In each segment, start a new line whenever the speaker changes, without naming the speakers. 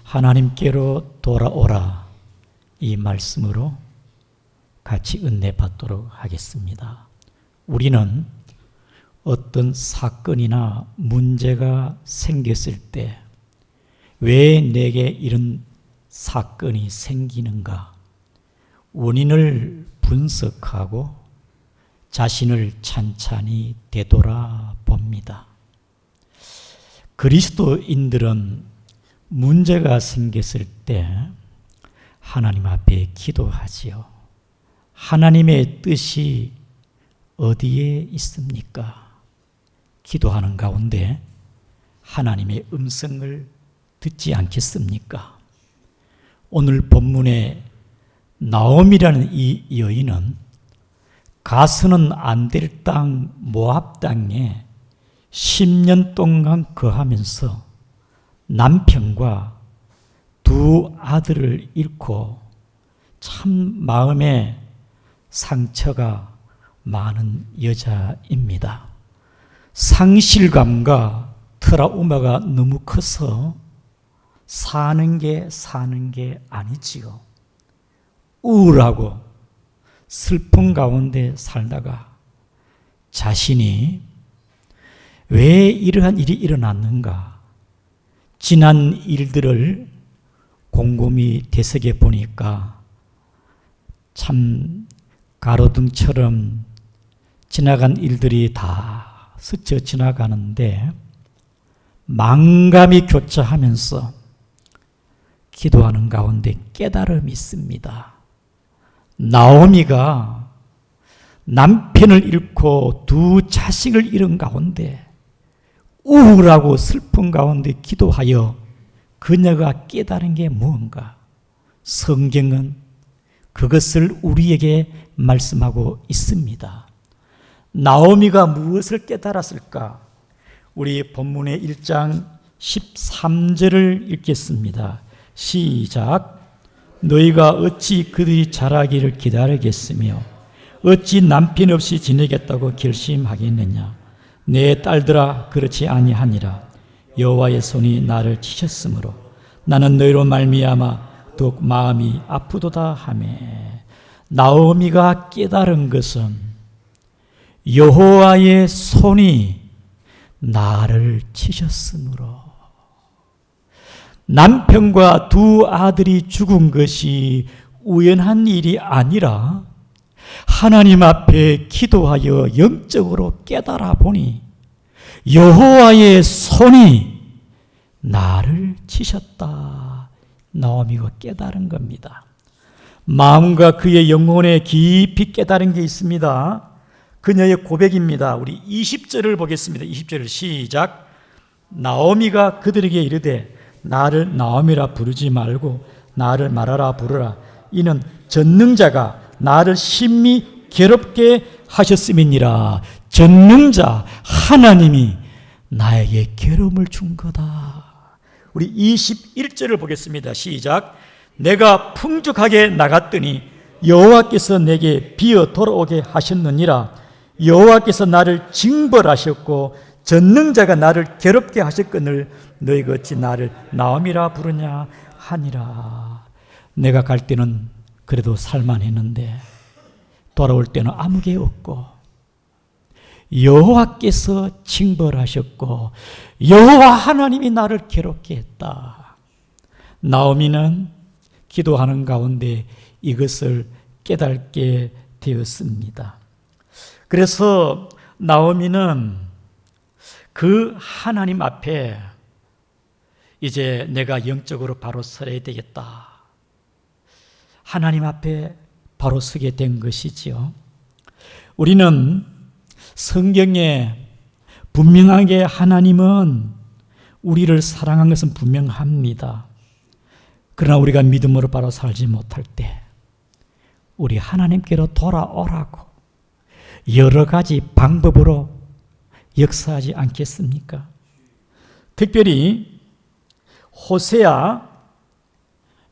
하나님께로 돌아오라, 이 말씀으로 같이 은혜 받도록 하겠습니다. 우리는 어떤 사건이나 문제가 생겼을 때 왜 내게 이런 사건이 생기는가, 원인을 분석하고 자신을 찬찬히 되돌아봅니다. 그리스도인들은 문제가 생겼을 때 하나님 앞에 기도하지요. 하나님의 뜻이 어디에 있습니까? 기도하는 가운데 하나님의 음성을 듣지 않겠습니까? 오늘 본문의 나옴이라는 이 여인은 가서는 안 될 땅 모압 땅에 10년 동안 거하면서 남편과 두 아들을 잃고 참 마음에 상처가 많은 여자입니다. 상실감과 트라우마가 너무 커서 사는 게 아니지요. 우울하고 슬픔 가운데 살다가 자신이 왜 이러한 일이 일어났는가, 지난 일들을 곰곰이 되새겨 보니까 참 가로등처럼 지나간 일들이 다 스쳐 지나가는데 망감이 교차하면서 기도하는 가운데 깨달음이 있습니다. 나오미가 남편을 잃고 두 자식을 잃은 가운데 우울하고 슬픈 가운데 기도하여 그녀가 깨달은 게 무언가? 성경은 그것을 우리에게 말씀하고 있습니다. 나오미가 무엇을 깨달았을까? 우리 본문의 1장 13절을 읽겠습니다. 시작. 너희가 어찌 그들이 자라기를 기다리겠으며 어찌 남편 없이 지내겠다고 결심하겠느냐? 내 딸들아, 그렇지 아니하니라. 여호와의 손이 나를 치셨으므로 나는 너희로 말미암아 더욱 마음이 아프도다 하매. 나오미가 깨달은 것은 여호와의 손이 나를 치셨으므로, 남편과 두 아들이 죽은 것이 우연한 일이 아니라 하나님 앞에 기도하여 영적으로 깨달아 보니 여호와의 손이 나를 치셨다. 나오미가 깨달은 겁니다. 마음과 그의 영혼에 깊이 깨달은 게 있습니다. 그녀의 고백입니다. 우리 20절을 보겠습니다. 20절을 시작. 나오미가 그들에게 이르되 나를 나오미라 부르지 말고 나를 마라라 부르라. 이는 전능자가 나를 심히 괴롭게 하셨음이니라. 전능자 하나님이 나에게 괴로움을 준 거다. 우리 21절을 보겠습니다. 시작. 내가 풍족하게 나갔더니 여호와께서 내게 비어 돌아오게 하셨느니라. 여호와께서 나를 징벌하셨고 전능자가 나를 괴롭게 하셨거늘 너희가 어찌 나를 나오미라 부르냐 하니라. 내가 갈 때는 그래도 살만했는데 돌아올 때는 아무 게 없고 여호와께서 징벌하셨고 여호와 하나님이 나를 괴롭게 했다. 나오미는 기도하는 가운데 이것을 깨닫게 되었습니다. 그래서 나오미는 그 하나님 앞에 이제 내가 영적으로 바로 서야 되겠다. 하나님 앞에 바로 서게 된 것이지요. 우리는 성경에 분명하게 하나님은 우리를 사랑한 것은 분명합니다. 그러나 우리가 믿음으로 바로 살지 못할 때 우리 하나님께로 돌아오라고 여러 가지 방법으로 역사하지 않겠습니까? 특별히 호세아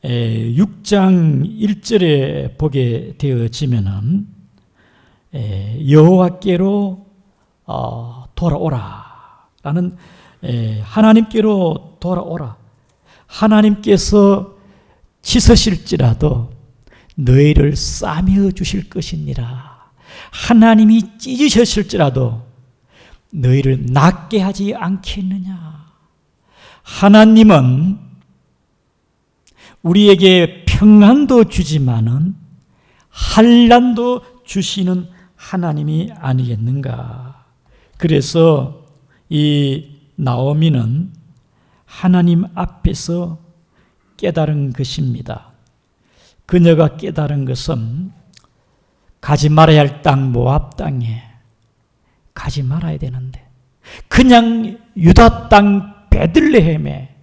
6장 1절에 보게 되어지면은 여호와께로 돌아오라 라는, 하나님께로 돌아오라, 하나님께서 씻으실지라도 너희를 싸매어 주실 것이니라. 하나님이 찢으셨을지라도 너희를 낫게 하지 않겠느냐. 하나님은 우리에게 평안도 주지만은 환난도 주시는 하나님이 아니겠는가. 그래서 이 나오미는 하나님 앞에서 깨달은 것입니다. 그녀가 깨달은 것은 가지 말아야 할 땅 모압 땅에 가지 말아야 되는데 그냥 유다 땅 베들레헴에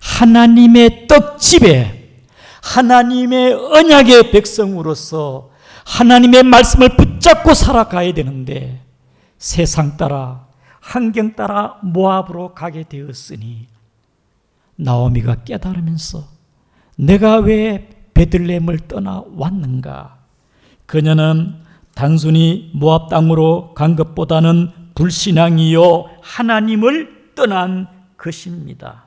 하나님의 떡집에 하나님의 언약의 백성으로서 하나님의 말씀을 붙잡고 살아가야 되는데 세상 따라 환경 따라 모압으로 가게 되었으니 나오미가 깨달으면서 내가 왜 베들레헴을 떠나왔는가? 그녀는 단순히 모압 땅으로 간 것보다는 불신앙이요 하나님을 떠난 것입니다.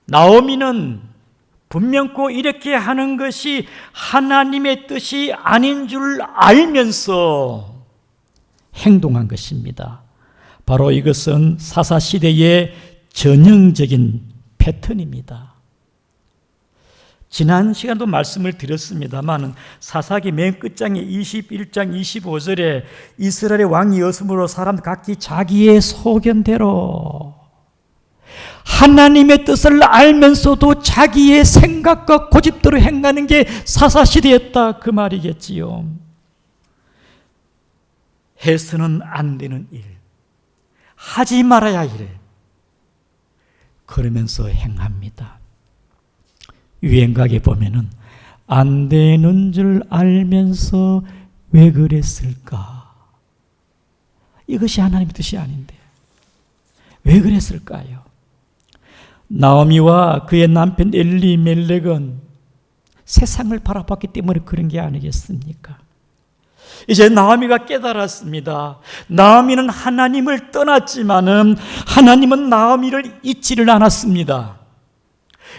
나오미는 분명코 이렇게 하는 것이 하나님의 뜻이 아닌 줄 알면서 행동한 것입니다. 바로 이것은 사사시대의 전형적인 패턴입니다. 지난 시간도 말씀을 드렸습니다만 사사기 맨 끝장에 21장 25절에 이스라엘의 왕이 없으므로 사람 각기 자기의 소견대로 하나님의 뜻을 알면서도 자기의 생각과 고집대로 행하는 게 사사시대였다 그 말이겠지요. 해서는 안 되는 일, 하지 말아야 할 일, 그러면서 행합니다. 유행가에 보면은 안 되는 줄 알면서 왜 그랬을까? 이것이 하나님의 뜻이 아닌데 왜 그랬을까요? 나오미와 그의 남편 엘리멜렉은 세상을 바라봤기 때문에 그런 게 아니겠습니까? 이제 나오미가 깨달았습니다. 나오미는 하나님을 떠났지만은 하나님은 나오미를 잊지를 않았습니다.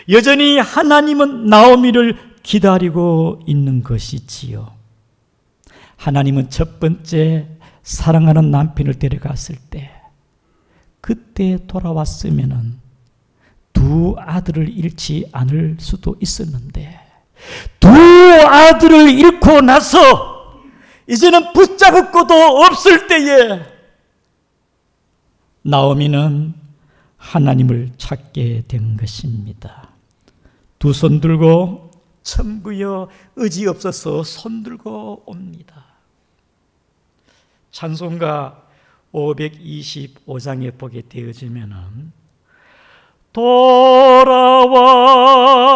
여전히 하나님은 나오미를 기다리고 있는 것이지요. 하나님은 첫 번째 사랑하는 남편을 데려갔을 때 그때 돌아왔으면은 두 아들을 잃지 않을 수도 있었는데 두 아들을 잃고 나서 이제는 붙잡을 것도 없을 때에 나오미는 하나님을 찾게 된 것입니다. 두 손 들고 천부여 의지 없어서 손 들고 옵니다. 찬송가 525장에 보게 되어지면은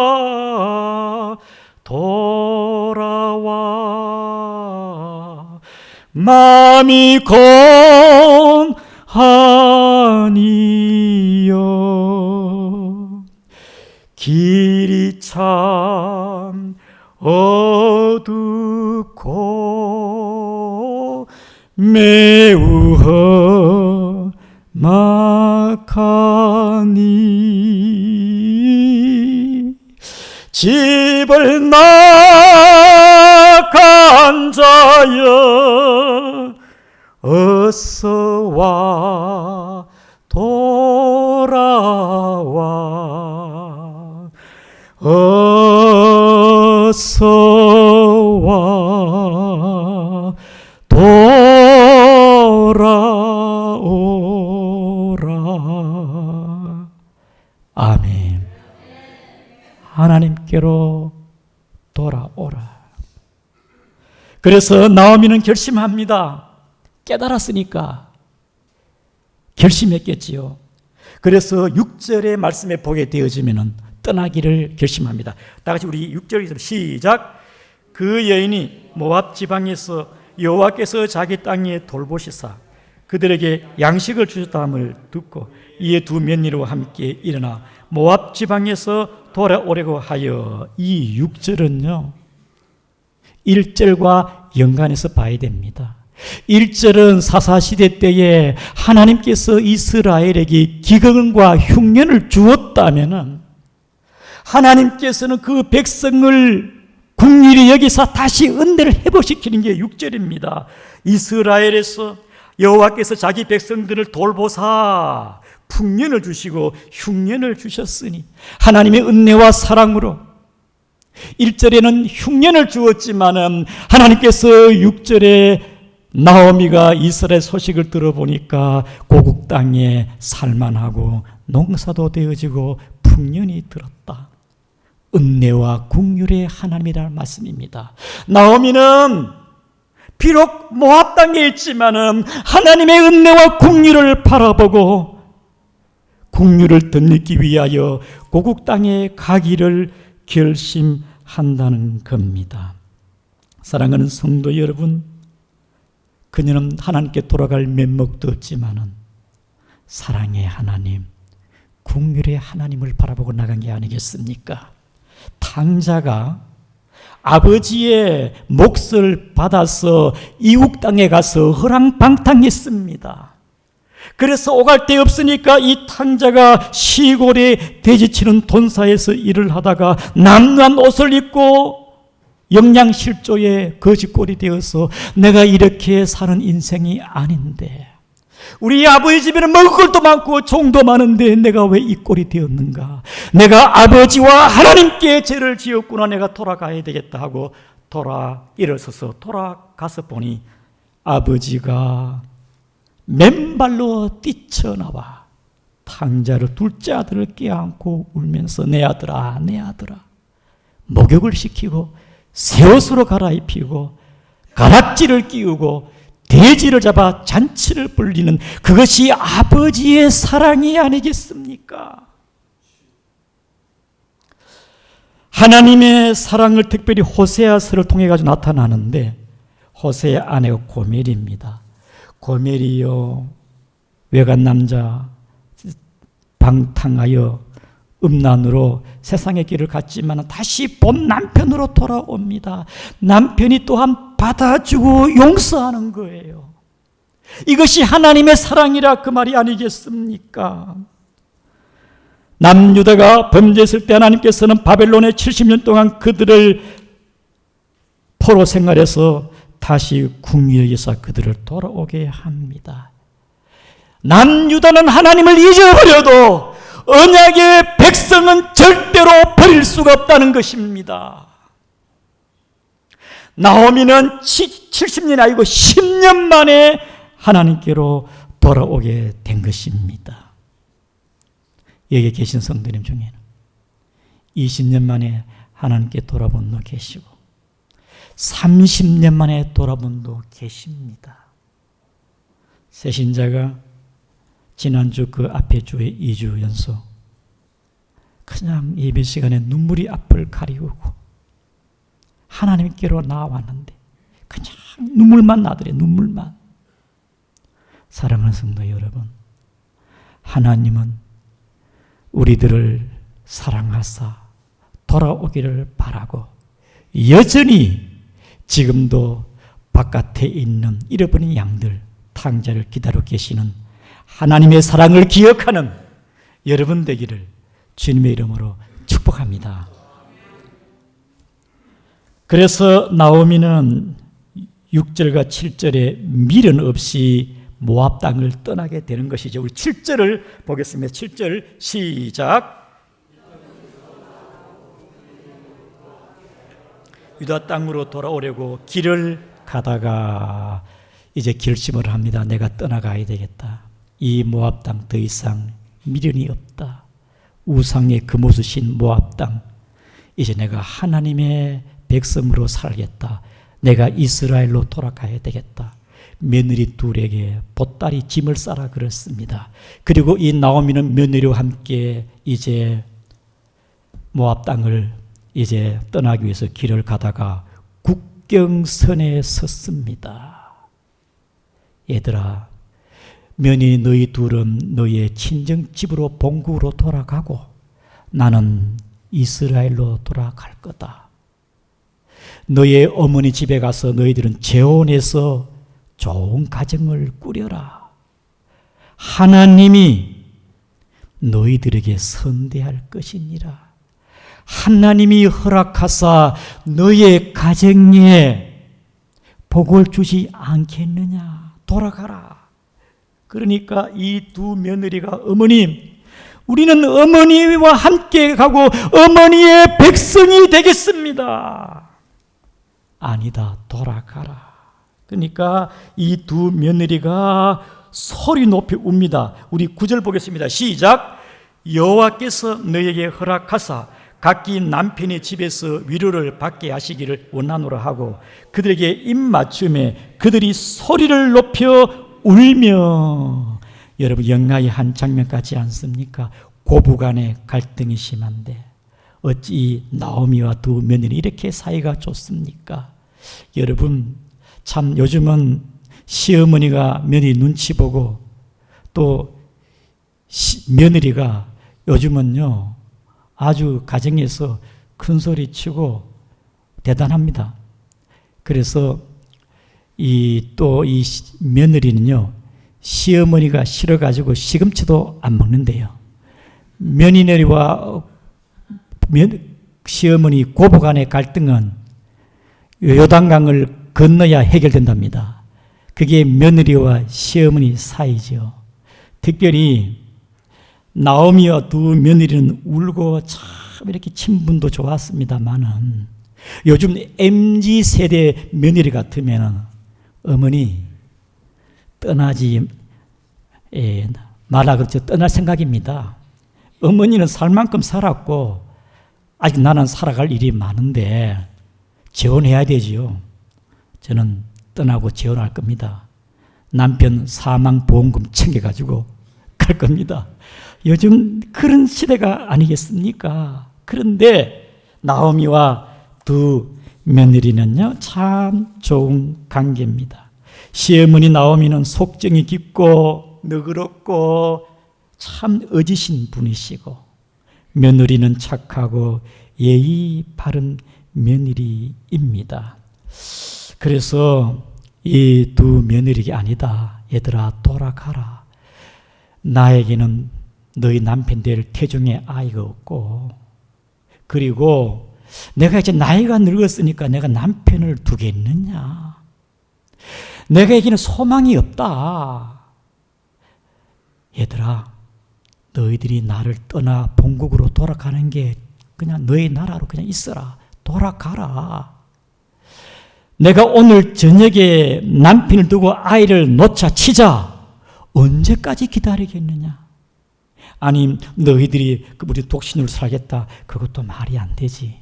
돌아와 돌아와 마음이 건하니요 길이 참 어둡고 매우 험하니 집을 나간 자여 어서와 돌아와 어서와 돌아오라. 아멘. 하나님께로 돌아오라. 그래서 나오미는 결심합니다. 깨달았으니까 결심했겠지요. 그래서 6절의 말씀에 보게 되어지면 떠나기를 결심합니다. 다 같이 우리 6절에서 시작. 그 여인이 모압 지방에서 여호와께서 자기 땅에 돌보시사 그들에게 양식을 주셨다함을 듣고 이에 두 며느리와 함께 일어나 모압 지방에서 돌아오려고 하여 이 6절은요 1절과 연관해서 봐야 됩니다. 1절은 사사시대 때에 하나님께서 이스라엘에게 기근과 흉년을 주었다면은 하나님께서는 그 백성을 긍휼히 여기서 다시 은혜를 회복시키는 게 6절입니다. 이스라엘에서 여호와께서 자기 백성들을 돌보사 풍년을 주시고 흉년을 주셨으니 하나님의 은혜와 사랑으로 1절에는 흉년을 주었지만은 하나님께서 6절에 나오미가 이스라엘 소식을 들어보니까 고국 땅에 살만하고 농사도 되어지고 풍년이 들었다. 은혜와 긍휼의 하나님이라는 말씀입니다. 나오미는 비록 모압 땅에 있지만은 하나님의 은혜와 긍휼을 바라보고 긍휼을 덧입기 위하여 고국 땅에 가기를 결심한다는 겁니다. 사랑하는 성도 여러분, 그녀는 하나님께 돌아갈 면목도 없지만은 사랑의 하나님, 긍휼의 하나님을 바라보고 나간 게 아니겠습니까? 탕자가 아버지의 몫을 받아서 이국 땅에 가서 허랑방탕했습니다. 그래서 오갈 데 없으니까 이 탕자가 시골에 돼지치는 돈사에서 일을 하다가 남루한 옷을 입고 영양실조에 거지꼴이 되어서 내가 이렇게 사는 인생이 아닌데, 우리 아버지 집에는 먹을 것도 많고 종도 많은데 내가 왜 이 꼴이 되었는가? 내가 아버지와 하나님께 죄를 지었구나. 내가 돌아가야 되겠다 하고 일어서서 돌아가서 보니 아버지가 맨발로 뛰쳐나와 탕자를 둘째 아들을 껴안고 울면서 내 아들아, 내 아들아, 목욕을 시키고 새 옷으로 갈아입히고 가락지를 끼우고 돼지를 잡아 잔치를 벌리는 그것이 아버지의 사랑이 아니겠습니까? 하나님의 사랑을 특별히 호세아서를 통해 가지고 나타나는데, 호세의 아내가 고멜입니다. 고멜이요, 외간 남자 방탕하여 음란으로 세상의 길을 갔지만 다시 본 남편으로 돌아옵니다. 남편이 또한 받아주고 용서하는 거예요. 이것이 하나님의 사랑이라 그 말이 아니겠습니까? 남유다가 범죄했을 때 하나님께서는 바벨론에 70년 동안 그들을 포로 생활해서 다시 궁리에 여기서 그들을 돌아오게 합니다. 남유다는 하나님을 잊어버려도 언약의 백성은 절대로 버릴 수가 없다는 것입니다. 나오미는 70년이 아니고 10년 만에 하나님께로 돌아오게 된 것입니다. 여기 계신 성도님 중에는 20년 만에 하나님께 돌아본 분 계시고 30년 만에 돌아본 분도 계십니다. 새신자가 지난주 그 앞에 주의 2주 연속 그냥 예배 시간에 눈물이 앞을 가리우고 하나님께로 나와왔는데 그냥 눈물만 나더래, 눈물만. 사랑하는 성도 여러분, 하나님은 우리들을 사랑하사 돌아오기를 바라고 여전히 지금도 바깥에 있는 잃어버린 양들, 탕자를 기다리고 계시는 하나님의 사랑을 기억하는 여러분 되기를 주님의 이름으로 축복합니다. 그래서 나오미는 6절과 7절에 미련 없이 모압 땅을 떠나게 되는 것이죠. 우리 7절을 보겠습니다. 7절 시작. 유다 땅으로 돌아오려고 길을 가다가 이제 결심을 합니다. 내가 떠나가야 되겠다. 이 모압 땅 더 이상 미련이 없다. 우상의 금옷을 신 모압 땅, 이제 내가 하나님의 백성으로 살겠다. 내가 이스라엘로 돌아가야 되겠다. 며느리 둘에게 보따리 짐을 싸라 그랬습니다. 그리고 이 나오미는 며느리와 함께 이제 모압 땅을 이제 떠나기 위해서 길을 가다가 국경선에 섰습니다. 얘들아, 며느리 너희 둘은 너희의 친정집으로 본국으로 돌아가고 나는 이스라엘로 돌아갈 거다. 너희의 어머니 집에 가서 너희들은 재혼해서 좋은 가정을 꾸려라. 하나님이 너희들에게 선대할 것이니라. 하나님이 허락하사 너의 가정에 복을 주지 않겠느냐. 돌아가라. 그러니까 이 두 며느리가 어머님, 우리는 어머니와 함께 가고 어머니의 백성이 되겠습니다. 아니다, 돌아가라. 그러니까 이 두 며느리가 소리 높이 웁니다. 우리 9절 보겠습니다. 시작. 여호와께서 너에게 허락하사 각기 남편의 집에서 위로를 받게 하시기를 원하노라 하고 그들에게 입맞춤에 그들이 소리를 높여 울며. 여러분, 영화의 한 장면 같지 않습니까? 고부간의 갈등이 심한데 어찌 나오미와 두 며느리 이렇게 사이가 좋습니까? 여러분, 참 요즘은 시어머니가 며느리 눈치 보고 또 며느리가 요즘은요 아주 가정에서 큰 소리 치고 대단합니다. 그래서 이 며느리는요 시어머니가 싫어가지고 시금치도 안 먹는데요. 며느리와 시어머니 고부간의 갈등은 요단강을 건너야 해결된답니다. 그게 며느리와 시어머니 사이죠. 특별히 나오미와 두 며느리는 울고 참 이렇게 친분도 좋았습니다만은 요즘 MZ세대 며느리 같으면 어머니 떠나지 말라 그렇죠. 떠날 생각입니다. 어머니는 살 만큼 살았고 아직 나는 살아갈 일이 많은데 재혼해야 되지요. 저는 떠나고 재혼할 겁니다. 남편 사망보험금 챙겨가지고 갈 겁니다. 요즘 그런 시대가 아니겠습니까? 그런데 나오미와 두 며느리는요 참 좋은 관계입니다. 시어머니 나오미는 속정이 깊고 너그럽고 참 의지신 분이시고 며느리는 착하고 예의 바른 며느리입니다. 그래서 이 두 며느리가 아니다. 얘들아 돌아가라. 나에게는 너희 남편 될 태중에 아이가 없고 그리고 내가 이제 나이가 늙었으니까 내가 남편을 두겠느냐. 내게는 소망이 없다. 얘들아 너희들이 나를 떠나 본국으로 돌아가는 게 그냥 너희 나라로 그냥 있어라. 돌아가라. 내가 오늘 저녁에 남편을 두고 아이를 놓자 치자. 언제까지 기다리겠느냐? 아니 너희들이 우리 독신으로 살겠다. 그것도 말이 안 되지.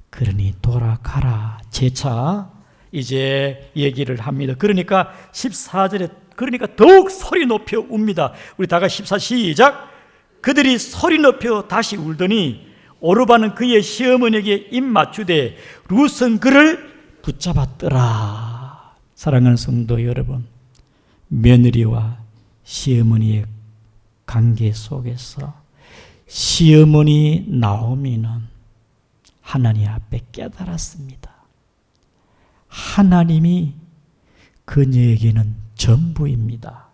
그러니 돌아가라. 재차 이제 얘기를 합니다. 그러니까 14절에 그러니까 더욱 소리 높여 웁니다. 우리 다 같이 14 시작. 그들이 소리 높여 다시 울더니 오르바는 그의 시어머니에게 입맞추되 룻은 그를 붙잡았더라. 사랑하는 성도 여러분, 며느리와 시어머니의 관계 속에서 시어머니 나오미는 하나님 앞에 깨달았습니다. 하나님이 그녀에게는 전부입니다.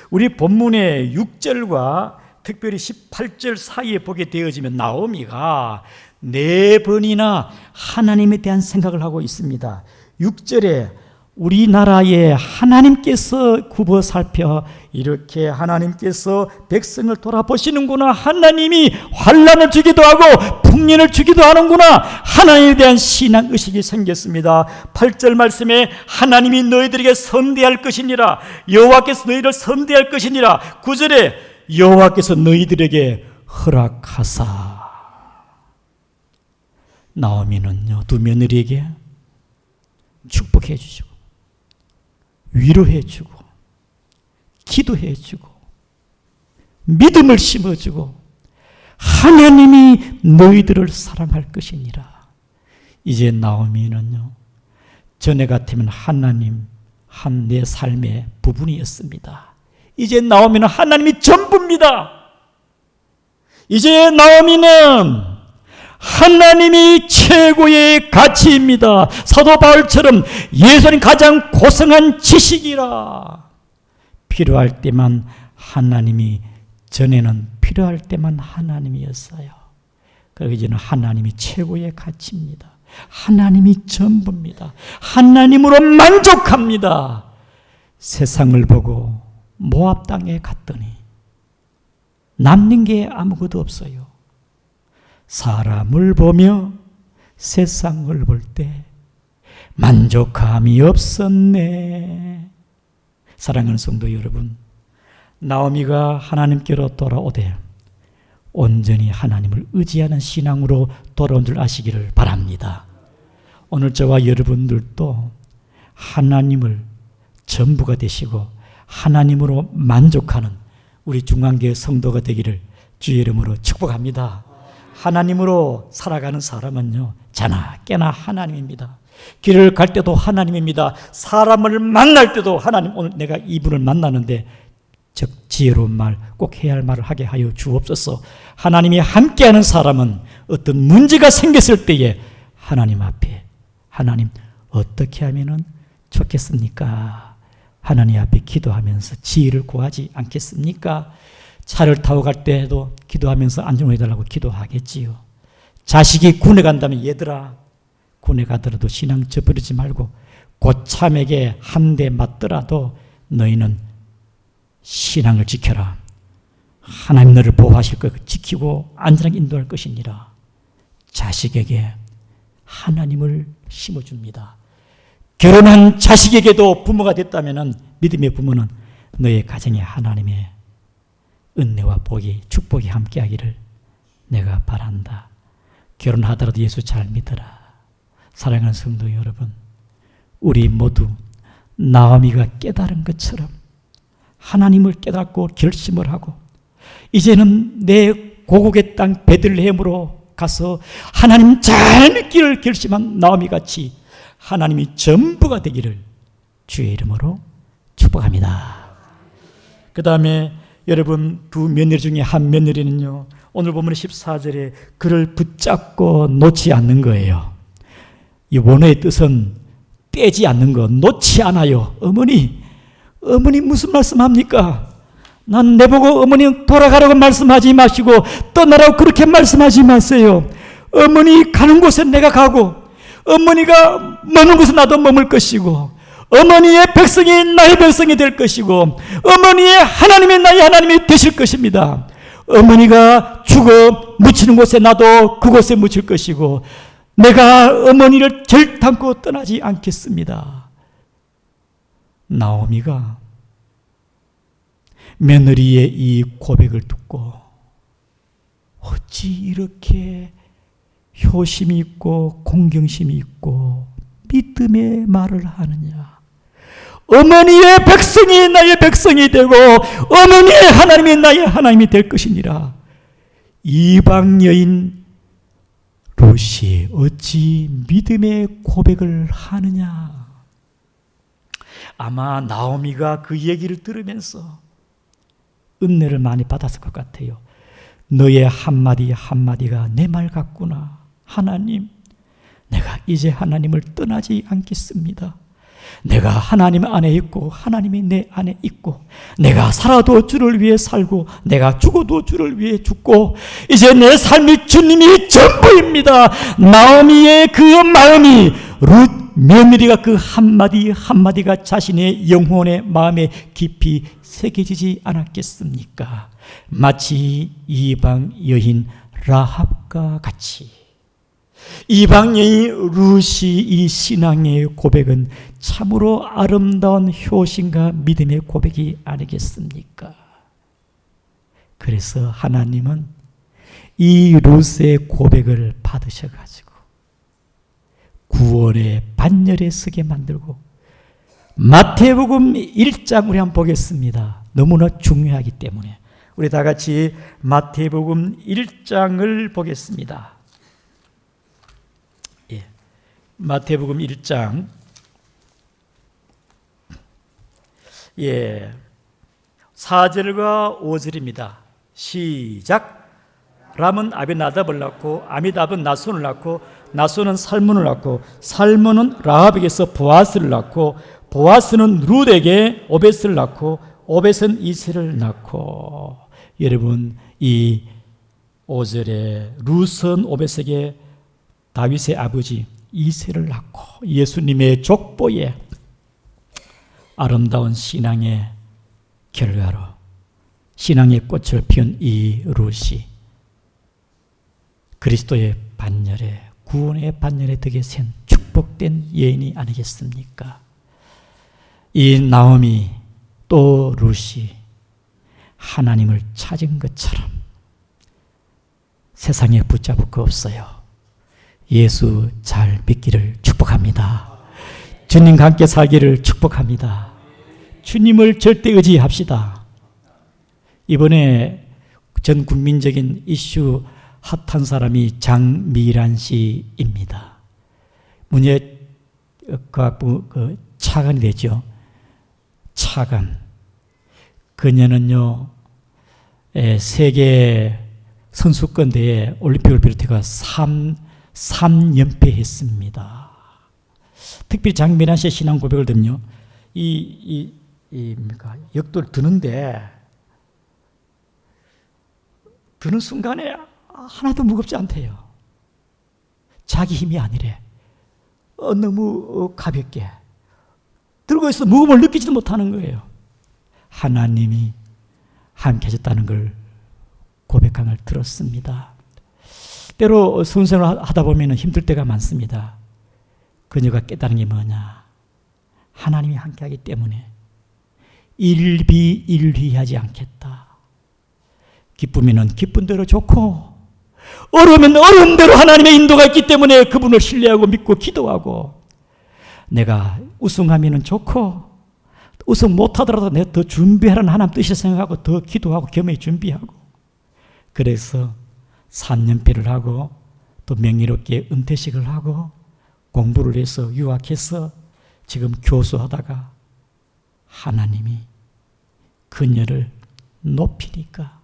우리 본문의 6절과 특별히 18절 사이에 보게 되어지면 나오미가 4번이나 하나님에 대한 생각을 하고 있습니다. 6절에 우리나라에 하나님께서 굽어 살펴 이렇게 하나님께서 백성을 돌아보시는구나. 하나님이 환난을 주기도 하고 풍년을 주기도 하는구나. 하나님에 대한 신앙의식이 생겼습니다. 8절 말씀에 하나님이 너희들에게 선대할 것이니라. 여호와께서 너희를 선대할 것이니라. 9절에 여호와께서 너희들에게 허락하사. 나오미는요 두 며느리에게 축복해 주시고 위로해 주고 기도해 주고 믿음을 심어 주고 하나님이 너희들을 사랑할 것이니라. 이제 나오미는요 전에 같으면 하나님 한 내 삶의 부분이었습니다. 이제 나오미는 하나님이 전부입니다. 이제 나오미는 하나님이 최고의 가치입니다. 사도 바울처럼 예수는 가장 고상한 지식이라. 필요할 때만 하나님이, 전에는 필요할 때만 하나님이었어요. 그리고 이제는 하나님이 최고의 가치입니다. 하나님이 전부입니다. 하나님으로 만족합니다. 세상을 보고 모압 땅에 갔더니 남는 게 아무것도 없어요. 사람을 보며 세상을 볼 때 만족함이 없었네. 사랑하는 성도 여러분, 나오미가 하나님께로 돌아오되 온전히 하나님을 의지하는 신앙으로 돌아온 줄 아시기를 바랍니다. 오늘 저와 여러분들도 하나님을 전부가 되시고 하나님으로 만족하는 우리 중앙교회 성도가 되기를 주의 이름으로 축복합니다. 하나님으로 살아가는 사람은요, 자나 깨나 하나님입니다. 길을 갈 때도 하나님입니다. 사람을 만날 때도 하나님, 오늘 내가 이분을 만나는데 지혜로운 말, 꼭 해야 할 말을 하게 하여 주옵소서. 하나님이 함께하는 사람은 어떤 문제가 생겼을 때에 하나님 앞에, 하나님 어떻게 하면 좋겠습니까? 하나님 앞에 기도하면서 지혜를 구하지 않겠습니까? 차를 타고 갈 때에도 기도하면서 안전을 해달라고 기도하겠지요. 자식이 군에 간다면 얘들아, 군에 가더라도 신앙 저버리지 말고 고참에게 한 대 맞더라도 너희는 신앙을 지켜라. 하나님 너를 보호하실 것, 지키고 안전하게 인도할 것이니라. 자식에게 하나님을 심어줍니다. 결혼한 자식에게도 부모가 됐다면 믿음의 부모는 너의 가정에 하나님의 은혜와 복이, 축복이 함께하기를 내가 바란다. 결혼하더라도 예수 잘 믿어라. 사랑하는 성도 여러분, 우리 모두 나오미가 깨달은 것처럼 하나님을 깨닫고 결심을 하고 이제는 내 고국의 땅 베들레헴으로 가서 하나님 잘 믿기를 결심한 나오미같이 하나님이 전부가 되기를 주의 이름으로 축복합니다. 그 다음에 여러분, 두 며느리 중에 한 며느리는요, 오늘 보면 14절에 그를 붙잡고 놓지 않는 거예요. 이 원어의 뜻은 떼지 않는 거, 놓지 않아요. 어머니 무슨 말씀합니까? 난 내보고 어머니 돌아가라고 말씀하지 마시고 떠나라고 그렇게 말씀하지 마세요. 어머니 가는 곳에 내가 가고 어머니가 머문 곳에 나도 머물 것이고 어머니의 백성이 나의 백성이 될 것이고 어머니의 하나님이 나의 하나님이 되실 것입니다. 어머니가 죽어 묻히는 곳에 나도 그곳에 묻힐 것이고 내가 어머니를 결단코 떠나지 않겠습니다. 나오미가 며느리의 이 고백을 듣고 어찌 이렇게 효심이 있고 공경심이 있고 믿음의 말을 하느냐. 어머니의 백성이 나의 백성이 되고 어머니의 하나님이 나의 하나님이 될 것이니라. 이방 여인 롯이 어찌 믿음의 고백을 하느냐. 아마 나오미가 그 얘기를 들으면서 은혜를 많이 받았을 것 같아요. 너의 한마디 한마디가 내 말 같구나. 하나님, 내가 이제 하나님을 떠나지 않겠습니다. 내가 하나님 안에 있고 하나님이 내 안에 있고 내가 살아도 주를 위해 살고 내가 죽어도 주를 위해 죽고 이제 내 삶이 주님이 전부입니다. 나오미의 그 마음이 룻 며느리가 그 한마디 한마디가 자신의 영혼의 마음에 깊이 새겨지지 않았겠습니까? 마치 이방 여인 라합과 같이 이방 여인 룻이 이 신앙의 고백은 참으로 아름다운 효신과 믿음의 고백이 아니겠습니까? 그래서 하나님은 이 룻의 고백을 받으셔가지고 구원의 반열에 서게 만들고 마태복음 1장 우리 한번 보겠습니다. 너무나 중요하기 때문에 우리 다 같이 마태복음 1장을 보겠습니다. 예, 마태복음 1장 4절과 5절입니다. 시작. 람은 아비나답을 낳고 아미답은 나손을 낳고 나손은 살문을 낳고 살문은 라합에게서 보아스를 낳고 보아스는 룻에게 오벳을 낳고 오벳은 이새를 낳고. 여러분, 이 5절에 루선 오벳에게 다윗의 아버지 이새를 낳고 예수님의 족보에 아름다운 신앙의 결과로 신앙의 꽃을 피운 이 룻이 그리스도의 반열에, 구원의 반열에 덕에 센 축복된 여인이 아니겠습니까? 이 나오미 또 룻이 하나님을 찾은 것처럼 세상에 붙잡을 거 없어요. 예수 잘 믿기를 축복합니다. 주님과 함께 살기를 축복합니다. 주님을 절대 의지합시다. 이번에 전 국민적인 이슈 핫한 사람이 장미란 씨입니다. 문예과학부 차관이 되죠. 차관. 그녀는요, 세계 선수권 대회 올림픽을 비롯해서 3연패했습니다. 특별히 장미란 씨의 신앙 고백을 들면요, 역도를 드는데, 드는 순간에 하나도 무겁지 않대요. 자기 힘이 아니래. 너무 가볍게. 들고 있어 무거움을 느끼지도 못하는 거예요. 하나님이 함께 하셨다는 걸 고백함을 들었습니다. 때로 선생을 하다 보면 힘들 때가 많습니다. 그녀가 깨달은 게 뭐냐? 하나님이 함께 하기 때문에 일비일휘하지 않겠다. 기쁘면 기쁜 대로 좋고 어려우면 어려운 대로 하나님의 인도가 있기 때문에 그분을 신뢰하고 믿고 기도하고, 내가 우승하면 좋고 우승 못하더라도 내가 더 준비하라는 하나님 뜻을 생각하고 더 기도하고 겸허히 준비하고, 그래서 3연패를 하고 또 명예롭게 은퇴식을 하고 공부를 해서 유학해서 지금 교수하다가 하나님이 그녀를 높이니까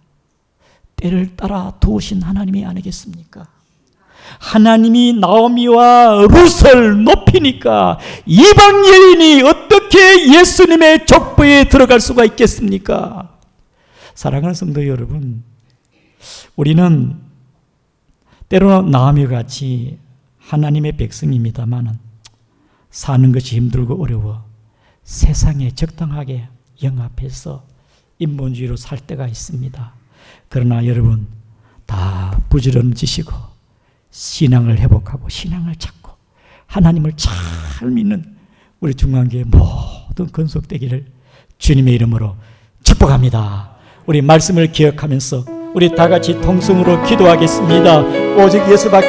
때를 따라 도우신 하나님이 아니겠습니까? 하나님이 나오미와 룻을 높이니까 이방 여인이 어떻게 예수님의 족보에 들어갈 수가 있겠습니까? 사랑하는 성도 여러분, 우리는 때로는 나오미 같이 하나님의 백성입니다만 사는 것이 힘들고 어려워 세상에 적당하게 영합해서 인본주의로 살 때가 있습니다. 그러나 여러분 다 부지런지시고 신앙을 회복하고 신앙을 찾고 하나님을 잘 믿는 우리 중앙교회 모든 건속되기를 주님의 이름으로 축복합니다. 우리 말씀을 기억하면서 우리 다 같이 통성으로 기도하겠습니다. 오직 예수밖에